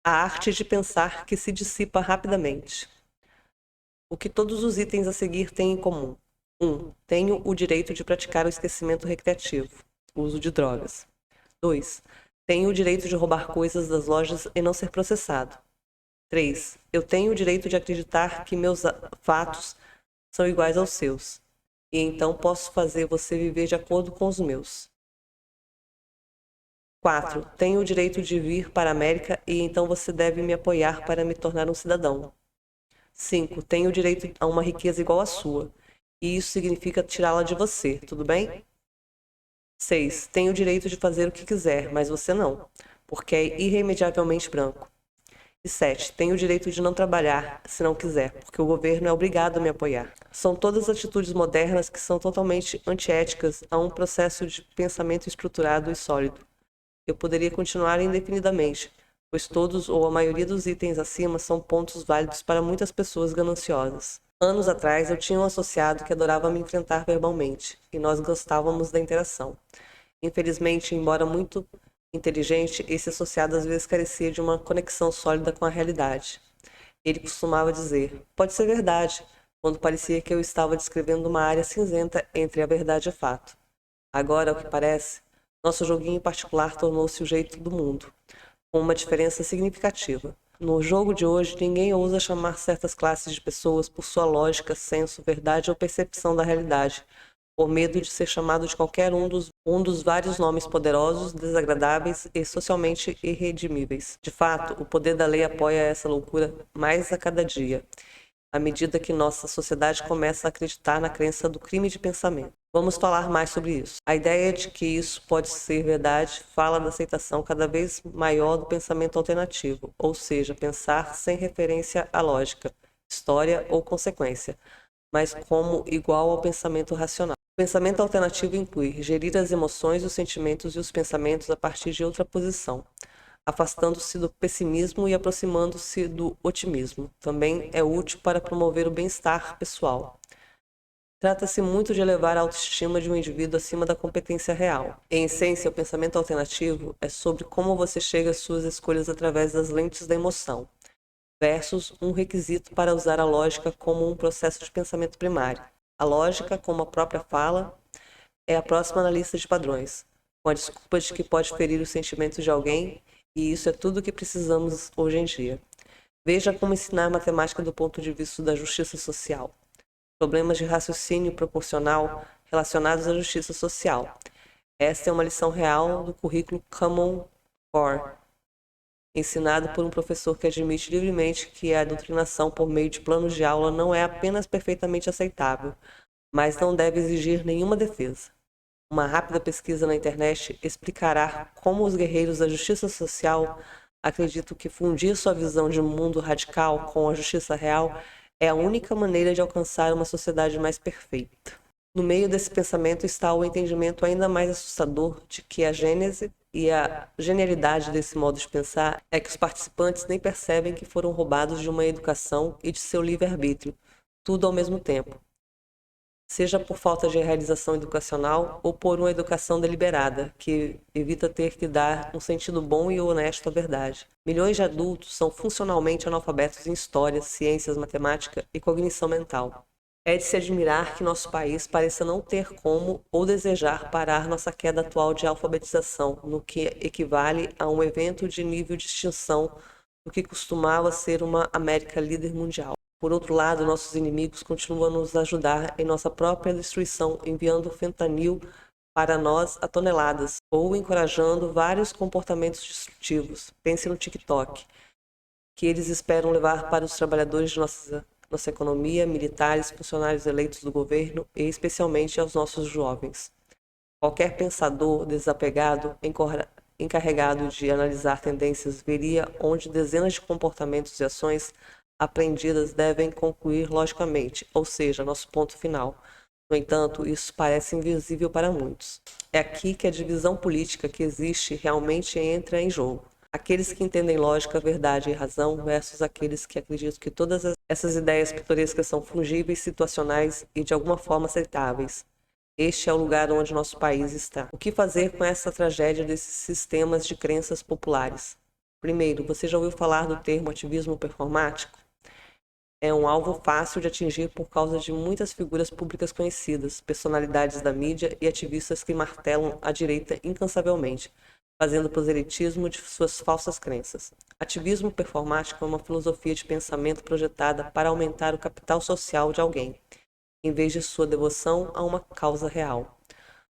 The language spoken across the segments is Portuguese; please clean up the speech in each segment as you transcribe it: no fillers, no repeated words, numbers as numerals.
A arte de pensar que se dissipa rapidamente. O que todos os itens a seguir têm em comum? 1. Tenho o direito de praticar o esquecimento recreativo, uso de drogas. 2. Tenho o direito de roubar coisas das lojas e não ser processado. 3. Eu tenho o direito de acreditar que meus fatos são iguais aos seus, e então posso fazer você viver de acordo com os meus. 4. Tenho o direito de vir para a América e então você deve me apoiar para me tornar um cidadão. 5. Tenho o direito a uma riqueza igual à sua, e isso significa tirá-la de você, tudo bem? 6. Tenho o direito de fazer o que quiser, mas você não, porque é irremediavelmente branco. E 7. Tenho o direito de não trabalhar se não quiser, porque o governo é obrigado a me apoiar. São todas atitudes modernas que são totalmente antiéticas a um processo de pensamento estruturado e sólido. Eu poderia continuar indefinidamente, pois todos ou a maioria dos itens acima são pontos válidos para muitas pessoas gananciosas. Anos atrás, eu tinha um associado que adorava me enfrentar verbalmente, e nós gostávamos da interação. Infelizmente, embora muito inteligente, esse associado às vezes carecia de uma conexão sólida com a realidade. Ele costumava dizer, pode ser verdade, quando parecia que eu estava descrevendo uma área cinzenta entre a verdade e o fato. Agora, ao que parece, nosso joguinho particular tornou-se o jeito do mundo, com uma diferença significativa. No jogo de hoje, ninguém ousa chamar certas classes de pessoas por sua lógica, senso, verdade ou percepção da realidade, por medo de ser chamado de qualquer um dos vários nomes poderosos, desagradáveis e socialmente irredimíveis. De fato, o poder da lei apoia essa loucura mais a cada dia, à medida que nossa sociedade começa a acreditar na crença do crime de pensamento. Vamos falar mais sobre isso. A ideia de que isso pode ser verdade fala da aceitação cada vez maior do pensamento alternativo, ou seja, pensar sem referência à lógica, história ou consequência, mas como igual ao pensamento racional. O pensamento alternativo inclui gerir as emoções, os sentimentos e os pensamentos a partir de outra posição, afastando-se do pessimismo e aproximando-se do otimismo. Também é útil para promover o bem-estar pessoal. Trata-se muito de elevar a autoestima de um indivíduo acima da competência real. Em essência, o pensamento alternativo é sobre como você chega às suas escolhas através das lentes da emoção, versus um requisito para usar a lógica como um processo de pensamento primário. A lógica, como a própria fala, é a próxima na lista de padrões, com a desculpa de que pode ferir os sentimentos de alguém, e isso é tudo o que precisamos hoje em dia. Veja como ensinar matemática do ponto de vista da justiça social. Problemas de raciocínio proporcional relacionados à justiça social. Esta é uma lição real do currículo Common Core, ensinado por um professor que admite livremente que a doutrinação por meio de planos de aula não é apenas perfeitamente aceitável, mas não deve exigir nenhuma defesa. Uma rápida pesquisa na internet explicará como os guerreiros da justiça social acreditam que fundir sua visão de mundo radical com a justiça real é a única maneira de alcançar uma sociedade mais perfeita. No meio desse pensamento está o entendimento ainda mais assustador de que a gênese e a genialidade desse modo de pensar é que os participantes nem percebem que foram roubados de uma educação e de seu livre-arbítrio, tudo ao mesmo tempo, seja por falta de realização educacional ou por uma educação deliberada, que evita ter que dar um sentido bom e honesto à verdade. Milhões de adultos são funcionalmente analfabetos em história, ciências, matemática e cognição mental. É de se admirar que nosso país pareça não ter como ou desejar parar nossa queda atual de alfabetização, no que equivale a um evento de nível de extinção do que costumava ser uma América líder mundial. Por outro lado, nossos inimigos continuam a nos ajudar em nossa própria destruição, enviando fentanil para nós a toneladas, ou encorajando vários comportamentos destrutivos. Pense no TikTok, que eles esperam levar para os trabalhadores de nossa economia, militares, funcionários eleitos do governo e especialmente aos nossos jovens. Qualquer pensador desapegado, encarregado de analisar tendências, veria onde dezenas de comportamentos e ações aprendidas devem concluir logicamente, ou seja, nosso ponto final. No entanto, isso parece invisível para muitos. É aqui que a divisão política que existe realmente entra em jogo. Aqueles que entendem lógica, verdade e razão versus aqueles que acreditam que todas essas ideias pitorescas são fungíveis, situacionais e de alguma forma aceitáveis. Este é o lugar onde nosso país está. O que fazer com essa tragédia desses sistemas de crenças populares? Primeiro, você já ouviu falar do termo ativismo performático? É um alvo fácil de atingir por causa de muitas figuras públicas conhecidas, personalidades da mídia e ativistas que martelam a direita incansavelmente, fazendo proselitismo de suas falsas crenças. Ativismo performático é uma filosofia de pensamento projetada para aumentar o capital social de alguém, em vez de sua devoção a uma causa real.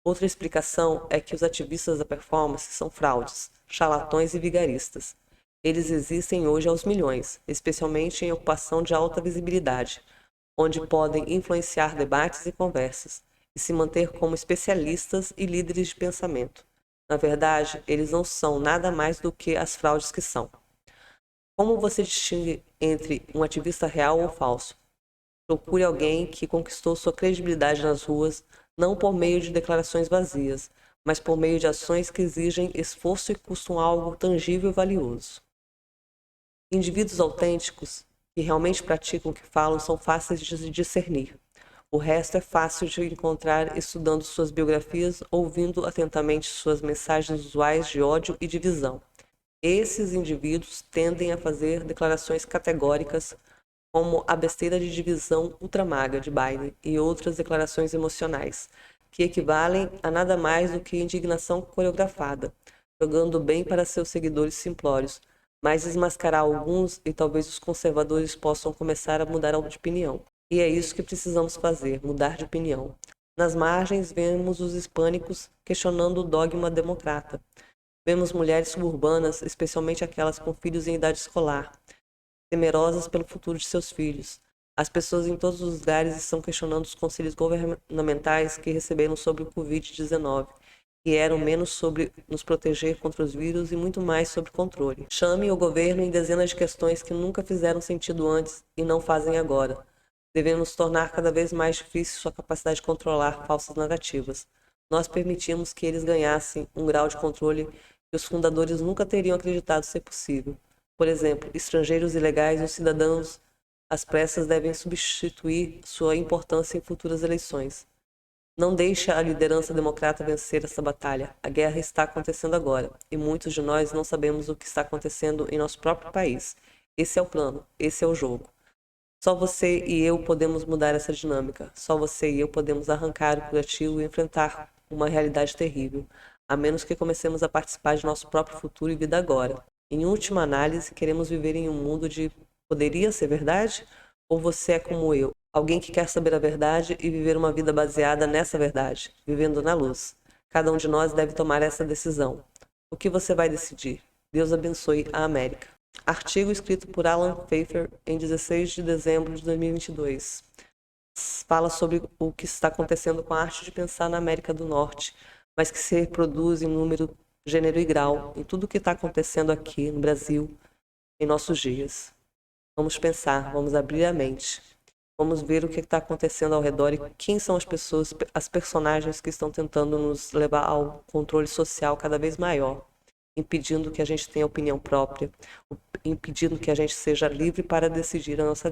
Outra explicação é que os ativistas da performance são fraudes, charlatões e vigaristas. Eles existem hoje aos milhões, especialmente em ocupação de alta visibilidade, onde podem influenciar debates e conversas, e se manter como especialistas e líderes de pensamento. Na verdade, eles não são nada mais do que as fraudes que são. Como você distingue entre um ativista real ou falso? Procure alguém que conquistou sua credibilidade nas ruas, não por meio de declarações vazias, mas por meio de ações que exigem esforço e custam algo tangível e valioso. Indivíduos autênticos, que realmente praticam o que falam, são fáceis de discernir. O resto é fácil de encontrar estudando suas biografias, ouvindo atentamente suas mensagens usuais de ódio e divisão. Esses indivíduos tendem a fazer declarações categóricas, como a besteira de divisão ultramaga de Biden e outras declarações emocionais, que equivalem a nada mais do que indignação coreografada, jogando bem para seus seguidores simplórios, mas desmascarar alguns e talvez os conservadores possam começar a mudar de opinião. E é isso que precisamos fazer, mudar de opinião. Nas margens, vemos os hispânicos questionando o dogma democrata. Vemos mulheres suburbanas, especialmente aquelas com filhos em idade escolar, temerosas pelo futuro de seus filhos. As pessoas em todos os lugares estão questionando os conselhos governamentais que receberam sobre o Covid-19, que eram menos sobre nos proteger contra os vírus e muito mais sobre controle. Chame o governo em dezenas de questões que nunca fizeram sentido antes e não fazem agora. Devemos tornar cada vez mais difícil sua capacidade de controlar falsas narrativas. Nós permitimos que eles ganhassem um grau de controle que os fundadores nunca teriam acreditado ser possível. Por exemplo, estrangeiros ilegais ou cidadãos às pressas devem substituir sua importância em futuras eleições. Não deixe a liderança democrata vencer essa batalha. A guerra está acontecendo agora, e muitos de nós não sabemos o que está acontecendo em nosso próprio país. Esse é o plano, esse é o jogo. Só você e eu podemos mudar essa dinâmica. Só você e eu podemos arrancar o curativo e enfrentar uma realidade terrível, a menos que comecemos a participar de nosso próprio futuro e vida agora. Em última análise, queremos viver em um mundo de poderia ser verdade? Ou você é como eu, alguém que quer saber a verdade e viver uma vida baseada nessa verdade, vivendo na luz? Cada um de nós deve tomar essa decisão. O que você vai decidir? Deus abençoe a América. Artigo escrito por Alan Pfeiffer em 16 de dezembro de 2022. Fala sobre o que está acontecendo com a arte de pensar na América do Norte, mas que se reproduz em número, gênero e grau em tudo o que está acontecendo aqui no Brasil em nossos dias. Vamos pensar, vamos abrir a mente, vamos ver o que está acontecendo ao redor e quem são as pessoas, as personagens que estão tentando nos levar ao controle social cada vez maior, impedindo que a gente tenha opinião própria, impedindo que a gente seja livre para decidir a nossa